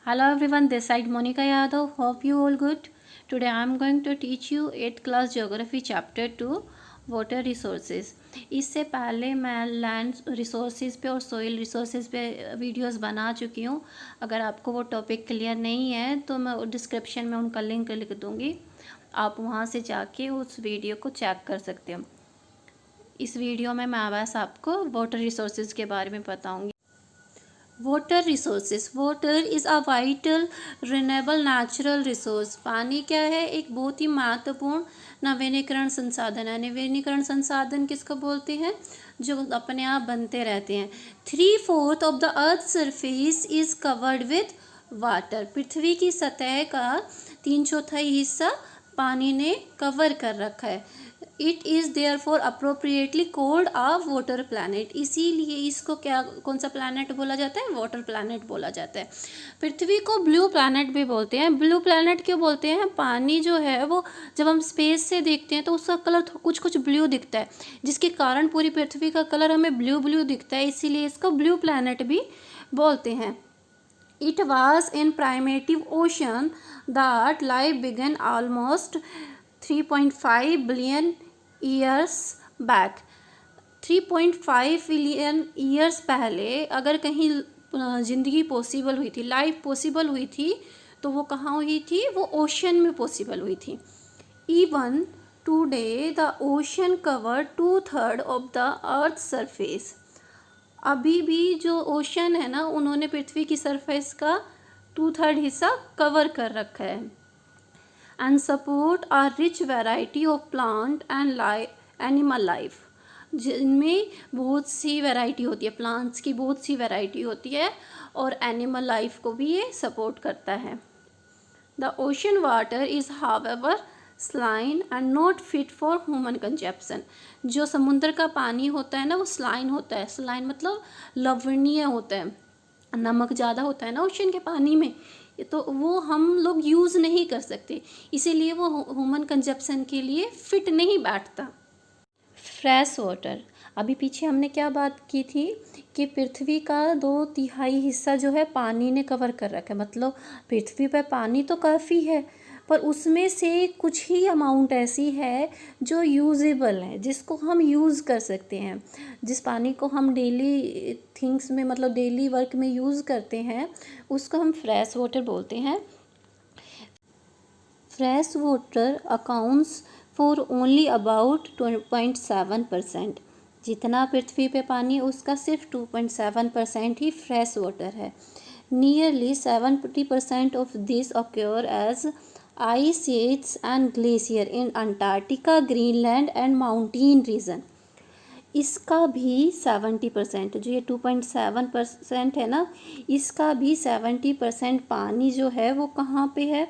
Hello everyone, this side Monica Yadav. Hope you all good. Today I am going to teach you 8th class geography chapter 2 water resources. इससे पहले मैं land resources पे और soil resources पे videos बना चुकी हूँ. अगर आपको वो टॉपिक क्लियर नहीं है तो मैं डिस्क्रिप्शन में उनका लिंक लिख दूँगी. आप वहाँ से जाके उस वीडियो को चेक कर सकते हो. इस वीडियो में मैं बस आपको वाटर रिसोर्सेज के बारे में बताऊँगी. Water resources. Water is a vital renewable natural resource. पानी क्या है? एक बहुत ही महत्वपूर्ण नवीनीकरण संसाधन है. नवीनीकरण संसाधन किसको बोलते हैं? जो अपने आप बनते रहते हैं. 3/4 of the earth surface is covered with water. पृथ्वी की सतह का 3/4 हिस्सा पानी ने कवर कर रखा है. It is therefore appropriately called a water planet. इसीलिए इसको क्या कौन सा प्लानट बोला जाता है? वाटर प्लानट बोला जाता है. पृथ्वी को ब्लू प्लानट भी बोलते हैं. ब्लू प्लानट क्यों बोलते हैं? पानी जो है वो जब हम स्पेस से देखते हैं तो उसका कलर कुछ कुछ ब्लू दिखता है, जिसके कारण पूरी पृथ्वी का कलर हमें ब्लू ब्लू दिखता है. इसीलिए इसको ब्लू प्लानट भी बोलते हैं. It was in primitive ocean that life began almost 3.5 billion years back. 3.5 billion years पहले अगर कहीं ज़िंदगी पॉसिबल हुई थी, लाइफ पॉसिबल हुई थी, तो वो कहाँ हुई थी? वो ओशन में पॉसिबल हुई थी. Even today the ocean cover 2/3 of the earth surface. अभी भी जो ओशन है ना, उन्होंने पृथ्वी की सरफेस का 2/3 हिस्सा कवर कर रखा है. And support are rich variety of plant and animal life. जिनमें बहुत सी वैरायटी होती है, प्लांट्स की बहुत सी वैरायटी होती है, और एनिमल लाइफ को भी ये सपोर्ट करता है. The ocean water is however saline and not fit for human consumption. जो समुद्र का पानी होता है ना, वो स्लाइन होता है. स्लाइन मतलब लवणीय होता है. नमक ज़्यादा होता है ना ओशन के पानी में, तो वो हम लोग यूज़ नहीं कर सकते. इसीलिए वो ह्यूमन कंजप्शन के लिए फिट नहीं बैठता. Fresh water. अभी पीछे हमने क्या बात की थी कि पृथ्वी का 2/3 हिस्सा जो है पानी ने कवर कर रखा है. मतलब पृथ्वी पर पानी तो काफ़ी है, पर उसमें से कुछ ही अमाउंट ऐसी है जो यूजेबल है, जिसको हम यूज़ कर सकते हैं. जिस पानी को हम डेली थिंग्स में, मतलब डेली वर्क में यूज़ करते हैं, उसको हम फ्रेश वाटर बोलते हैं. Fresh water accounts for only about 2.7%. जितना पृथ्वी पे पानी, उसका सिर्फ 2.7% ही फ्रेश वाटर है. Nearly 70% of this occur as ice sheets and glacier in Antarctica, Greenland and mountain region. इसका भी 70%, जो ये 2.7% है ना, इसका भी 70% पानी जो है वो कहाँ पे है?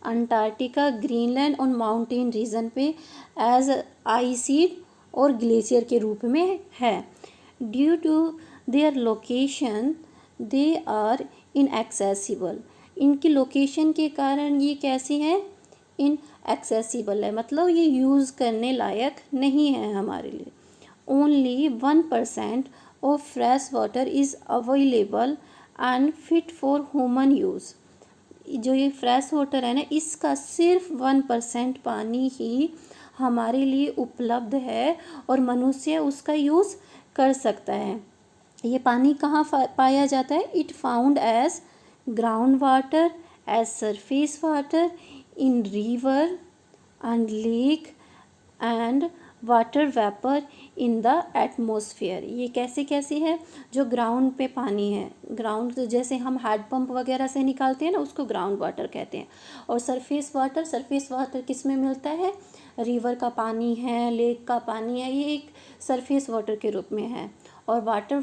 अंटार्कटिका, ग्रीनलैंड और माउंटेन रीजन पे एज आइस शीट और ग्लेशियर के रूप में है. Due to their location they are inaccessible. इनकी लोकेशन के कारण ये कैसी हैं? इनएक्सेसिबल है, मतलब ये यूज़ करने लायक नहीं है हमारे लिए. Only 1% of fresh water is available and fit for human use. जो ये फ्रेश वाटर है ना, इसका सिर्फ 1% पानी ही हमारे लिए उपलब्ध है और मनुष्य उसका यूज़ कर सकता है. ये पानी कहाँ पाया जाता है? It found as ground water, as surface water, in river and lake and water vapor in the atmosphere. ये कैसे कैसे है? जो ग्राउंड पे पानी है, ग्राउंड जैसे हम हैंड पंप वगैरह से निकालते हैं ना, उसको ग्राउंड वाटर कहते हैं. और सरफेस वाटर किस में मिलता है? रिवर का पानी है, लेक का पानी है, ये एक सरफेस वाटर के रूप में है. और वाटर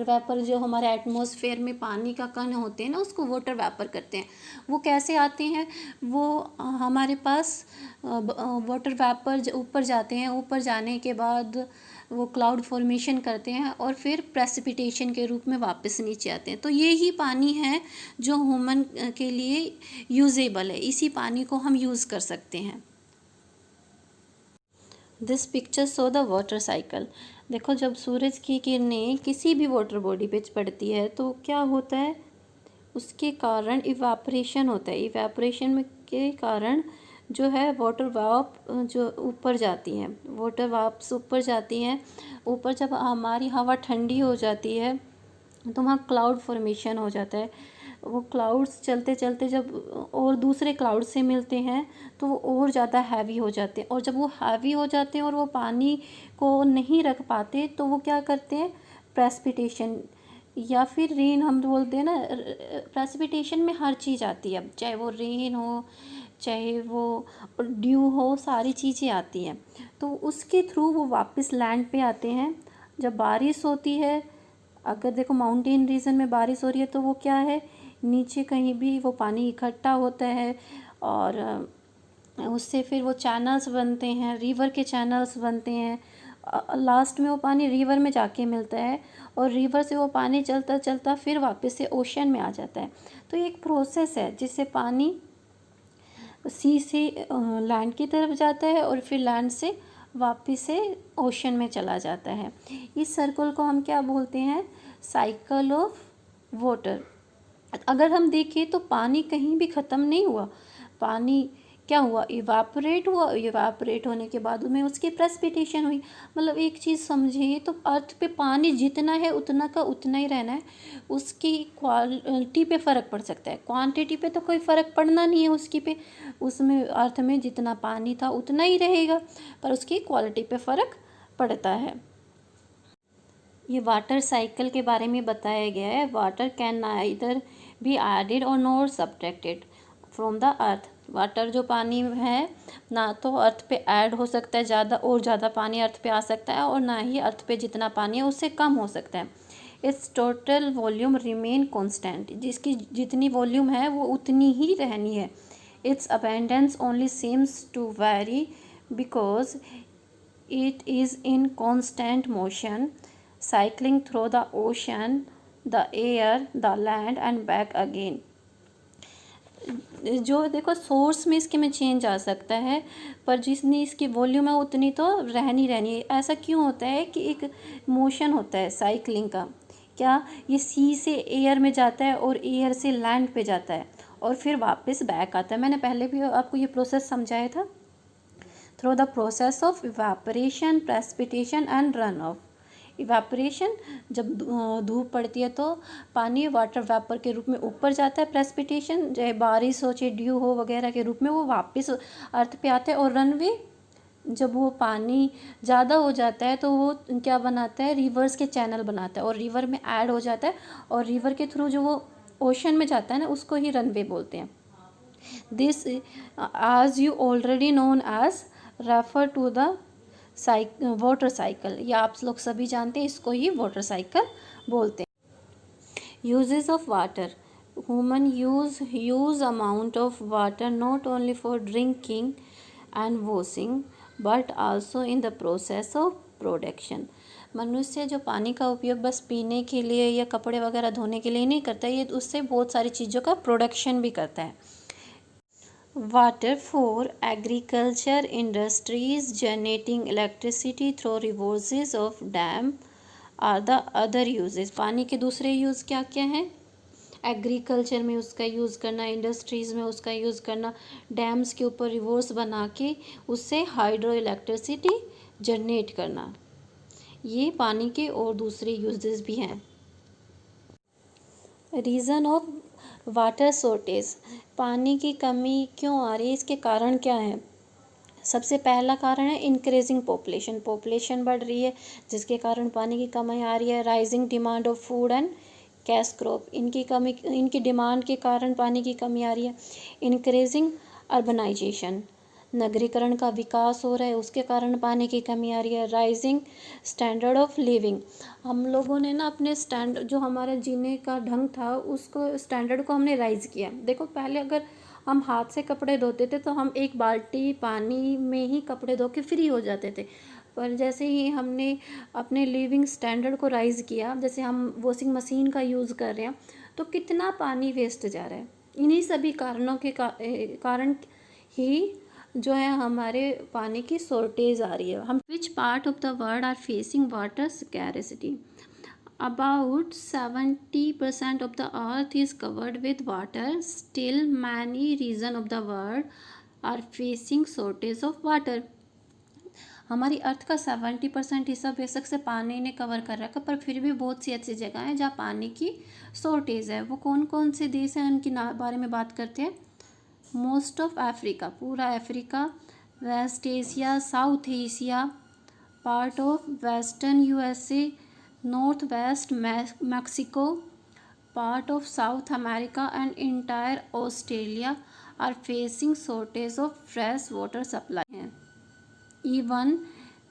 वेपर जो हमारे एटमॉस्फेयर में पानी का कण होते हैं ना, उसको वाटर वेपर करते हैं. वो कैसे आते हैं? वो हमारे पास वाटर वेपर ऊपर जाते हैं, ऊपर जाने के बाद वो क्लाउड फॉर्मेशन करते हैं और फिर प्रेसिपिटेशन के रूप में वापस नीचे आते हैं. तो ये ही पानी है जो ह्यूमन के लिए यूजेबल है. इसी पानी को हम यूज़ कर सकते हैं. This picture show the water cycle. देखो, जब सूरज की किरणें किसी भी वाटर बॉडी पे पड़ती है तो क्या होता है? उसके कारण इवापरेशन होता है। इवापरेशन में के कारण जो है वाटर वाप जो ऊपर जाती हैं, वाटर वाप्स ऊपर जाती हैं। ऊपर जब हमारी हवा ठंडी हो जाती है तो वहाँ क्लाउड फॉर्मेशन हो जाता है। वो क्लाउड्स चलते चलते जब और दूसरे क्लाउड से मिलते हैं तो वो और ज़्यादा हैवी हो जाते हैं, और जब वो हैवी हो जाते हैं और वो पानी को नहीं रख पाते तो वो क्या करते हैं, प्रेसिपिटेशन या फिर रेन हम बोलते हैं ना। प्रेसिपिटेशन में हर चीज़ आती है, चाहे वो रेन हो चाहे वो ड्यू हो, सारी चीज़ें आती हैं। तो उसके थ्रू वो वापस लैंड पे आते हैं। जब बारिश होती है, अगर देखो माउंटेन रीजन में बारिश हो रही है तो वो क्या है, नीचे कहीं भी वो पानी इकट्ठा होता है और उससे फिर वो चैनल्स बनते हैं, रिवर के चैनल्स बनते हैं। लास्ट में वो पानी रिवर में जाके मिलता है और रिवर से वो पानी चलता चलता फिर वापस से ओशन में आ जाता है। तो ये एक प्रोसेस है जिससे पानी सी से लैंड की तरफ जाता है और फिर लैंड से वापस से ओशन में चला जाता है। इस सर्कल को हम क्या बोलते हैं, साइकिल ऑफ वाटर। अगर हम देखें तो पानी कहीं भी ख़त्म नहीं हुआ, पानी क्या हुआ, इवापोरेट हुआ। इवापोरेट होने के बाद में उसकी प्रेसिपिटेशन हुई। मतलब एक चीज़ समझिए, तो अर्थ पे पानी जितना है उतना का उतना ही रहना है, उसकी क्वालिटी पे फ़र्क पड़ सकता है, क्वांटिटी पे तो कोई फ़र्क पड़ना नहीं है उसकी पे। उसमें अर्थ में जितना पानी था उतना ही रहेगा, पर उसकी क्वालिटी पे फ़र्क पड़ता है। ये वाटर साइकिल के बारे में बताया गया है। Water can neither be added और nor subtracted from the earth. Water जो पानी है ना तो अर्थ पे ऐड हो सकता है, ज़्यादा और ज़्यादा पानी अर्थ पे आ सकता है, और ना ही अर्थ पे जितना पानी है उससे कम हो सकता है। Its total volume remain constant. जिसकी जितनी वॉल्यूम है वो उतनी ही रहनी है। Its abundance only seems to vary because it is in constant motion, cycling through the ocean, the air, the land and back again। जो देखो सोर्स में इसके में चेंज आ सकता है, पर जितनी इसकी वॉल्यूम है उतनी तो रहनी रहनी है। ऐसा क्यों होता है कि एक मोशन होता है साइकिलिंग का, क्या ये सी से एयर में जाता है और एयर से लैंड पे जाता है और फिर वापस बैक आता है। मैंने पहले भी आपको ये प्रोसेस समझाया था। Through the process of evaporation, precipitation and run of. Evaporation, जब धूप पड़ती है तो पानी वाटर वेपर के रूप में ऊपर जाता है। प्रेसिपिटेशन, चाहे बारिश हो चाहे ड्यू हो वगैरह के रूप में वो वापस अर्थ पे आता है। और रनवे, जब वो पानी ज़्यादा हो जाता है तो वो क्या बनाता है, रिवर्स के चैनल बनाता है और रिवर में ऐड हो जाता है, और रिवर के थ्रू जो वो ओशन में जाता है ना उसको ही रनवे बोलते हैं। This as you already known as refer to the water cycle. या आप लोग सभी जानते हैं, इसको ही वाटर साइकिल बोलते हैं। Uses of water. Human use amount of water not only for drinking and washing but also in the process of production. मनुष्य जो पानी का उपयोग बस पीने के लिए या कपड़े वगैरह धोने के लिए नहीं करता, ये उससे बहुत सारी चीज़ों का प्रोडक्शन भी करता है। Water for agriculture industries generating electricity through resources of dam are the other uses। पानी के दूसरे यूज़ क्या क्या हैं, एग्रीकल्चर में उसका यूज़ करना, इंडस्ट्रीज़ में उसका यूज़ करना, डैम्स के ऊपर रिवर्स बना के उससे हाइड्रो इलेक्ट्रिसिटी जनरेट करना। ये पानी के और दूसरे यूजेस भी हैं। Reason of water shortage. पानी की कमी क्यों आ रही है, इसके कारण क्या है। सबसे पहला कारण है इंक्रीजिंग पॉपुलेशन। पॉपुलेशन बढ़ रही है जिसके कारण पानी की कमी आ रही है। Rising demand of food and cash crop, इनकी डिमांड के कारण पानी की कमी आ रही है। इंक्रीजिंग अर्बनाइजेशन, नगरीकरण का विकास हो रहा है, उसके कारण पानी की कमी आ रही है। राइजिंग स्टैंडर्ड ऑफ लिविंग, हम लोगों ने ना अपने जो हमारा जीने का ढंग था उसको स्टैंडर्ड को हमने राइज किया। देखो पहले अगर हम हाथ से कपड़े धोते थे तो हम एक बाल्टी पानी में ही कपड़े धो के फ्री हो जाते थे, पर जैसे ही हमने अपने लिविंग स्टैंडर्ड को राइज किया, जैसे हम वॉशिंग मशीन का यूज़ कर रहे हैं, तो कितना पानी वेस्ट जा रहा है। इन्हीं सभी कारणों के कारण ही जो है हमारे पानी की शॉर्टेज आ रही है। हम which part of the world are facing water scarcity. About 70% of the earth is covered with water. Still, many regions of the world are facing shortage of water. हमारी अर्थ का 70% हिस्सा बेशक से पानी ने कवर कर रखा, पर फिर भी बहुत सी ऐसी जगह हैं जहाँ पानी की शॉर्टेज है. वो कौन कौन से देश हैं उनके बारे में बात करते हैं. मोस्ट ऑफ अफ्रीका, पूरा Africa, West Asia, South Asia, part of western USA, north west Mexico, part of South America and entire Australia are facing shortage of fresh water supply है. Even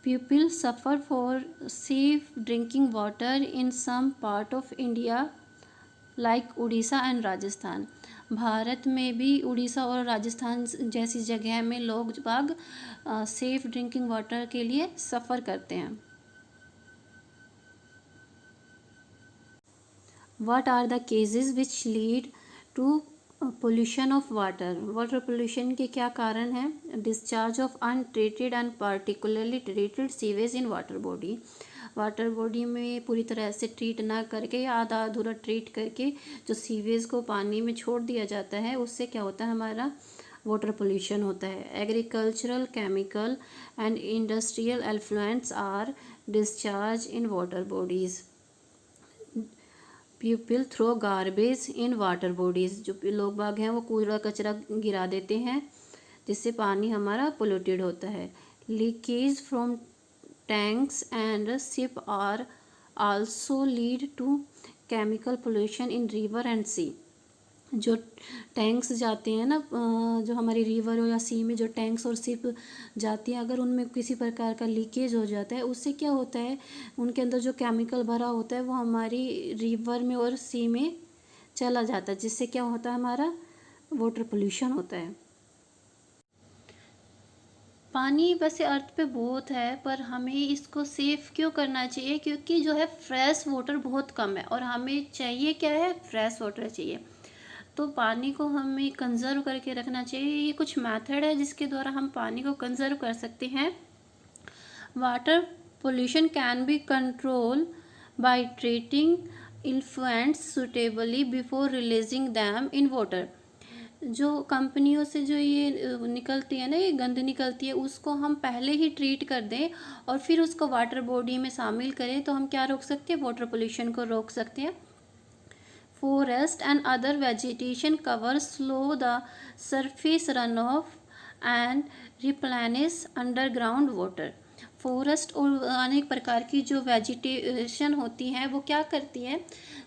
people suffer for safe drinking water in some part of India like Orissa and Rajasthan. Bharat में भी उड़ीसा और राजस्थान जैसी जगह में लोग बाग safe drinking water के लिए सफ़र करते हैं. What are the cases which lead to pollution of water. Water pollution के क्या कारण हैं. Discharge of untreated and particularly treated sewage in water body. Water body में पूरी तरह से ट्रीट ना करके या आधा अधूरा ट्रीट करके जो सीवेज को पानी में छोड़ दिया जाता है, उससे क्या होता है, हमारा वाटर पोल्यूशन होता है. Agricultural, chemical and industrial effluents are discharge in water bodies. People throw garbage in water bodies. जो लोग बाग हैं वो कूड़ा कचरा गिरा देते हैं, जिससे पानी हमारा पोल्यूटेड होता है. Leakage from tanks and ship are also lead to chemical pollution in river and sea. जो टैंक्स जाते हैं ना, जो हमारी रिवर हो या सी में जो टैंक्स और शिप जाती हैं, अगर उनमें किसी प्रकार का लीकेज हो जाता है, उससे क्या होता है, उनके अंदर जो केमिकल भरा होता है वो हमारी रिवर में और सी में चला जाता है, जिससे क्या होता है, हमारा वाटर पोल्यूशन होता है. पानी वैसे अर्थ पे बहुत है, पर हमें इसको सेफ क्यों करना चाहिए, क्योंकि जो है फ्रेश वाटर बहुत कम है और हमें चाहिए क्या है, फ्रेश वाटर चाहिए. तो पानी को हमें कंज़र्व करके रखना चाहिए. ये कुछ मेथड है जिसके द्वारा हम पानी को कंज़र्व कर सकते हैं. Water pollution can be control by treating effluents suitably before releasing them in water. जो कंपनियों से जो ये निकलती है ना, ये गंद निकलती है, उसको हम पहले ही ट्रीट कर दें और फिर उसको वाटर बॉडी में शामिल करें, तो हम क्या रोक सकते हैं, वाटर पोल्यूशन को रोक सकते हैं. Forest and other vegetation cover slow the surface runoff and replenish underground water. Forest और अनेक प्रकार की जो वेजिटेशन होती हैं वो क्या करती है,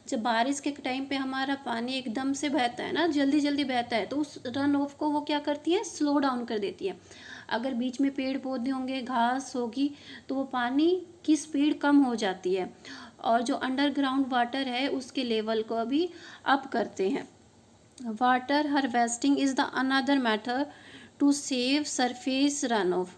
जब बारिश के टाइम पे हमारा पानी एकदम से बहता है ना, जल्दी जल्दी बहता है, तो उस रन ऑफ को वो क्या करती है, स्लो डाउन कर देती है. अगर बीच में पेड़ पौधे होंगे, घास होगी, तो वो पानी की स्पीड कम हो जाती है और जो अंडरग्राउंड वाटर है उसके लेवल को अभी अप करते हैं. Water harvesting is the another method to save surface run off.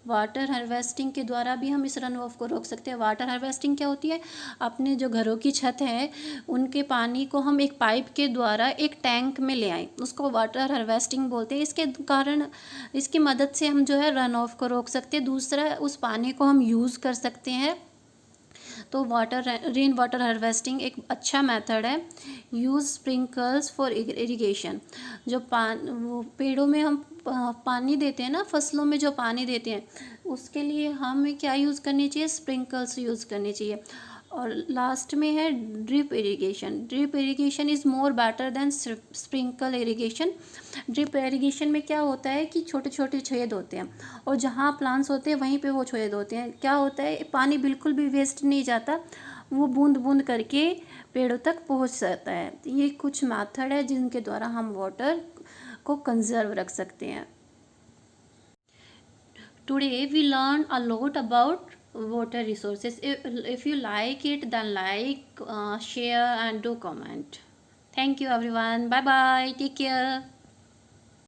Water harvesting के द्वारा भी हम इस रन ऑफ को रोक सकते हैं. वाटर हार्वेस्टिंग क्या होती है, अपने जो घरों की छत है उनके पानी को हम एक पाइप के द्वारा एक टैंक में ले आएँ, उसको वाटर हार्वेस्टिंग बोलते हैं. इसके कारण, इसकी मदद से हम जो है रन ऑफ को रोक सकते हैं. दूसरा, उस पानी को हम यूज़ कर सकते हैं. तो रेन वाटर हार्वेस्टिंग एक अच्छा मेथड है. Use sprinkles for irrigation. जो वो पेड़ों में हम पानी देते हैं ना, फसलों में जो पानी देते हैं, उसके लिए हमें क्या यूज़ करनी चाहिए, स्प्रिंकल्स यूज़ करनी चाहिए. और लास्ट में है drip irrigation. Drip irrigation is more better than sprinkle irrigation. Drip irrigation में क्या होता है कि छोटे छोटे छेद होते हैं और जहाँ प्लांट्स होते हैं वहीं पे वो छेद होते हैं. क्या होता है, पानी बिल्कुल भी वेस्ट नहीं जाता, वो बूंद बूंद करके पेड़ों तक पहुँच जाता है. ये कुछ मेथड है जिनके द्वारा हम वाटर को कंजर्व रख सकते हैं. Today we learn a lot about water resources. If you like it, then like, share and do comment. Thank you everyone. Bye bye. Take care.